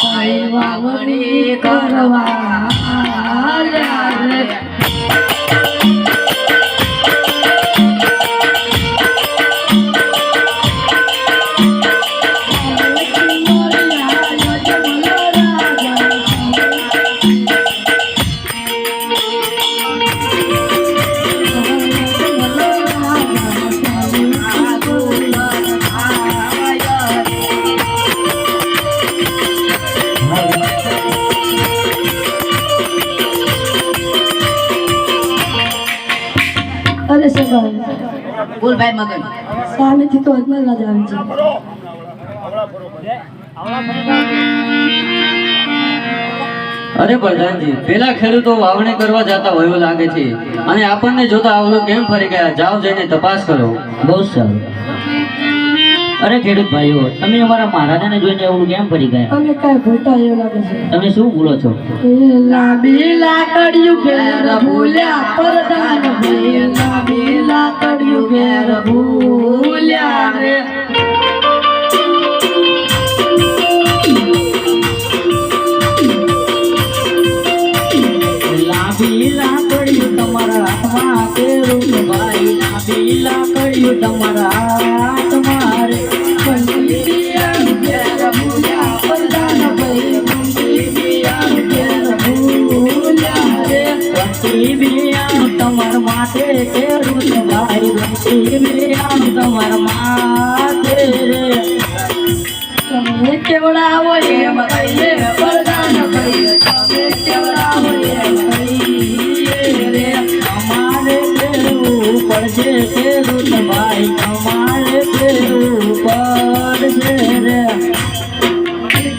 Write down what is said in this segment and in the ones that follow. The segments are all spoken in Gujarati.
ભાઈ વાવણી કરવા રે અરે સગા બોલ ભાઈ મગન સામેથી તો અજમલ રાજ આવી છે અરે પ્રધાનજી પેલા ખેડૂતો વાવણી કરવા જતા હોય એવું લાગે છે અને આપણને જોતા આવડું કેમ ફરી ગયા જાઓ જઈને તપાસ કરો. બહુ સારું. અરે ખેડૂત ભાઈઓ, તમે અમારા મહારાજાને જોઈને એવું કેમ ફરી ગયા? અમે કાંઈ ભૂલતા એવું લાગે છે. તમે શું બોલો છો? એ લાંબી લાકડિયું ઘેર ભૂલ્યા પરદાન ભાઈ લાંબી લાકડિયું ઘેર ભૂલ્યા રે લાંબી લાકડિયું તમારા હાથમાં કેરું છે ભાઈ, લાંબી લાકડિયું તમારા હાથમાં રે. બંધી બિયાનું ઘેર ભૂલ્યા પરદાન ભાઈ બંધી બિયાનું ઘેર ભૂલ્યા રે બંટી બિયાનું તમારા માથે કેરું છે ભાઈ, બંટી બિયાનું તમારા માથે રે. તમે કેવડાવો એમ કહીએ પરદાન ભાઈ તમે કેવડાવો એમ કહીએ રે અમારે કેવું પડશે ખેડૂત ભાઈ, અમારે કેવું પડશે રે.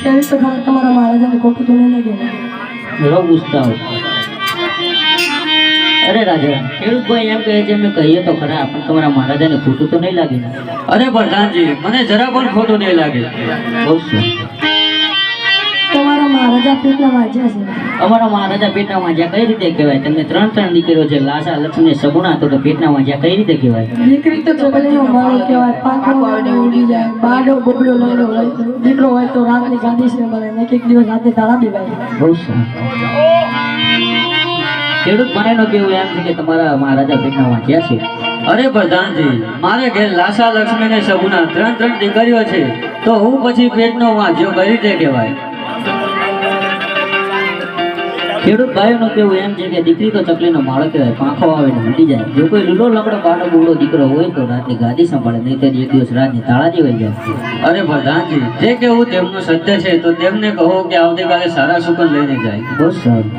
કેવી તો ખબર તમારા મહારાજાને ખોટું તો નહીં લાગે ને? બરો ગુસ્સા. અરે રાજા, ખેડૂત ભાઈ એમ કહે છે અમે કહીએ તો ખરા, પણ તમારા મહારાજાને ખોટું તો નહીં લાગે ને? અરે પ્રધાનજી મને જરા પણ ખોટું નહીં લાગે. બહુ શું? તમારા મહારાજા પેટના વાંચ્યા છે. અમારા મહારાજા પેટના વાંજ્યા કઈ રીતે કહેવાય? તમને ત્રણ દીકરીઓ છે, લાસા લક્ષ્મી સગુણા, તો પેટના વાંજ્યા કઈ રીતે કહેવાય? દીકરી તો ચકલીનો માળો કહેવાય, પાંખો વાળીને ઉડી જાય, બાડો બબડો લઈને હોય, દીકરો હોય તો રાતની ગાદી છે મળે, ને એક દિવસ રાતે તાળા દેવાય. બહુ શું? ખેડૂત મને નો કેવું એમ છે કે તમારા મહારાજા પેટના વાંચ્યા છે. અરે પ્રધાનજી મારે ઘેર લાસા લક્ષ્મી ને સગુણા ત્રણ દીકરીઓ છે, તો હું પછી પેટનો વાંચ્યો કઈ રીતે કહેવાય? ખેડૂત ભાઈઓનું કેવું એમ છે કે દીકરી તો ચકલીનો માળો કહેવાય, પાંખો આવે ને મટી જાય. જો કોઈ લૂલો લકડો બાળો બુડો દીકરો હોય તો રાતની ગાદી સંભાળે, નહીં તો એક દિવસ રાતની તાળા દેવાઈ જાય. અરે પ્રધાનજી જે કેવું તેમનું સત્ય છે, તો તેમને કહો કે આવતીકાલે સારા સુકન લઈને જાય. બહુ સારું.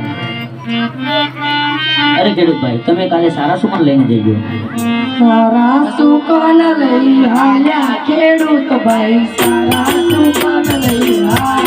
અરે ખેડૂત ભાઈ, તમે કાલે સારા સુકન લઈને જજો. સારા સુકન લઈ હાલ્યા ખેડૂત ભાઈ, સારા સુકન લઈ હાલ્યા.